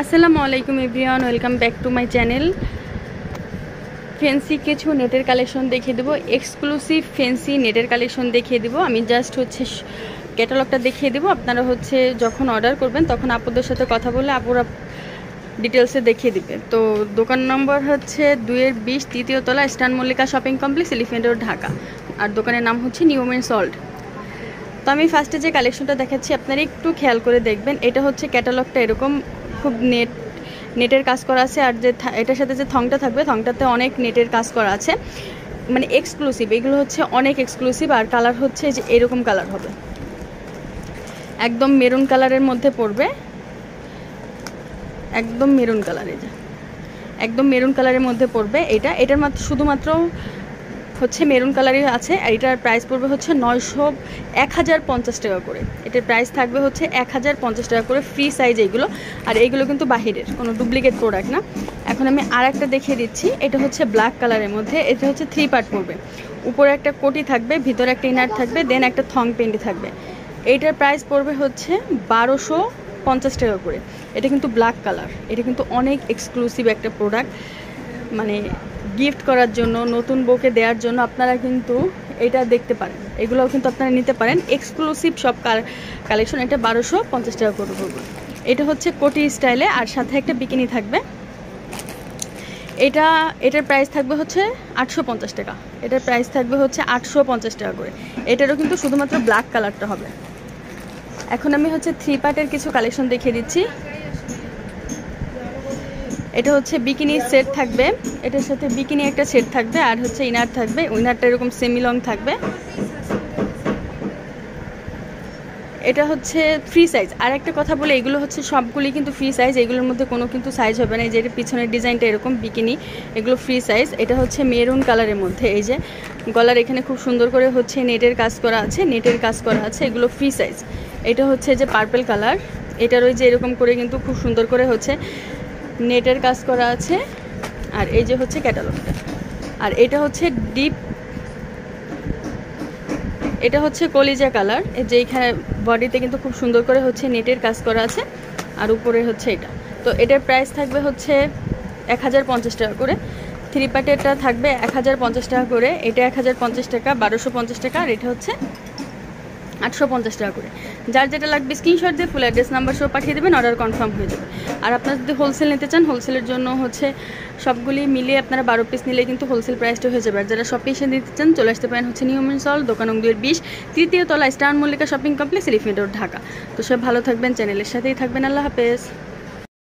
আসসালামু আলাইকুম everyone, welcome back to my channel. Fancy কিছু নেটের কালেকশন দেখিয়ে দেবো, এক্সক্লুসিভ ফ্যান্সি নেটের কালেকশন দেখিয়ে দেবো। আমি জাস্ট ক্যাটালগটা দেখিয়ে দেবো। আপনারা যখন অর্ডার করবেন তখন আপুদের সাথে কথা বলে আপুরা ডিটেলসে দেখিয়ে দিবে। তো দোকান নম্বর 2-20 তৃতীয় তলা, স্টান Mallika shopping complex, Elephant Road, Dhaka. আর দোকানের নাম হচ্ছে নিউ ওমেন সল্ট। তো আমি ফার্স্টে যে কালেকশনটা দেখাচ্ছি আপনারা একটু খেয়াল করে দেখবেন। এটা হচ্ছে ক্যাটালগটা এরকম, খুব নেটের কাজ করা আছে। আর এটার সাথে যে থংটা থাকবে, থংটাতে অনেক নেটের কাজ করা আছে, মানে এক্সক্লুসিভ। এগুলো অনেক এক্সক্লুসিভ। আর কালার যে এরকম কালার হবে, একদম মেরুন কালারের মধ্যে পড়বে, একদম মেরুন কালারে, একদম মেরুন কালারের মধ্যে পড়বে। এটার শুধুমাত্র মেরুন কালারই আছে। আর এটার প্রাইস পড়বে 1050 টাকা করে। এটার প্রাইস থাকবে 1050 টাকা করে, ফ্রি সাইজ এইগুলো। আর এইগুলো কিন্তু বাহিরের কোনো ডুপ্লিকেট প্রোডাক্ট না। এখন আমি আর একটা দেখিয়ে দিচ্ছি। এটা ব্ল্যাক কালারের মধ্যে। এটা 3 পার্ট পড়বে। উপরে একটা কোটি থাকবে, ভিতরে একটা ইনার থাকবে, দেন একটা থং পেন্ডি থাকবে। এইটার প্রাইস পড়বে 1250 টাকা করে। এটা কিন্তু ব্ল্যাক কালার। এটা কিন্তু অনেক এক্সক্লুসিভ একটা প্রোডাক্ট, মানে গিফট করার জন্য, নতুন বউকে দেওয়ার জন্য আপনারা কিন্তু এটা দেখতে পারেন। এগুলোও কিন্তু আপনারা নিতে পারেন, এক্সক্লুসিভ সব কালেকশন। এটা 1250 টাকা করে পড়বে। এটা কোটি স্টাইলে, আর সাথে একটা বিকিনি থাকবে। এটার প্রাইস থাকবে 850 টাকা। এটার প্রাইস থাকবে 850 টাকা করে। এটারও কিন্তু শুধুমাত্র ব্ল্যাক কালারটা হবে। এখন আমি 3 পার্টের কিছু কালেকশন দেখিয়ে দিচ্ছি। এটা বিকিনি সেট থাকবে, এটার সাথে বিকিনি একটা সেট থাকবে, আর ইনার থাকবে। ইনারটা এরকম সেমি লং থাকবে। এটা ফ্রি সাইজ। আর একটা কথা বলে, এগুলো সবগুলি কিন্তু ফ্রি সাইজ। এগুলোর মধ্যে কোনো কিন্তু সাইজ হবে না। এই যে পিছনের ডিজাইনটা এরকম বিকিনি, এগুলো ফ্রি সাইজ। এটা মেরুন কালারের মধ্যে। এই যে গলার এখানে খুব সুন্দর করে নেটের কাজ করা আছে, নেটের কাজ করা আছে। এগুলো ফ্রি সাইজ। এটা যে পার্পল কালার। এটার যে এরকম করে কিন্তু খুব সুন্দর করে নেটের কাজ করা আছে। আর এই যে ক্যাটালগটা। আর এটা ডিপ, এটা কলিজা কালার। যে এখানে বডিতে কিন্তু খুব সুন্দর করে নেটের কাজ করা আছে। আর উপরে এটা। তো এটার প্রাইস থাকবে 1050 টাকা করে। 3 পার্টেরটা থাকবে 1050 টাকা করে। এটা 1050 টাকা, 1250 টাকা। আর এটা 850 টাকা করে। যার যেটা লাগবে স্ক্রিনশট দিয়ে ফুল অ্যাড্রেস নাম্বার সহ পাঠিয়ে দেবেন, অর্ডার কনফার্ম হয়ে যাবে। আর আপনারা যদি হোলসেল নিতে চান, হোলসেলের জন্য সবগুলি মিলিয়ে আপনারা 12 পিস নিলে কিন্তু হোলসেল প্রাইসটা হয়ে যাবে। আর যারা শপ এসে নিতে চান, চলে আসতে পারেন নিউ ওমেন সল্ট, দোকান নং 2-20 তৃতীয় তলা, স্টান Mallika shopping complex, Elephant Road, Dhaka. তো সব ভালো থাকবেন, চ্যানেলের সাথেই থাকবেন। আল্লাহ হাফেজ।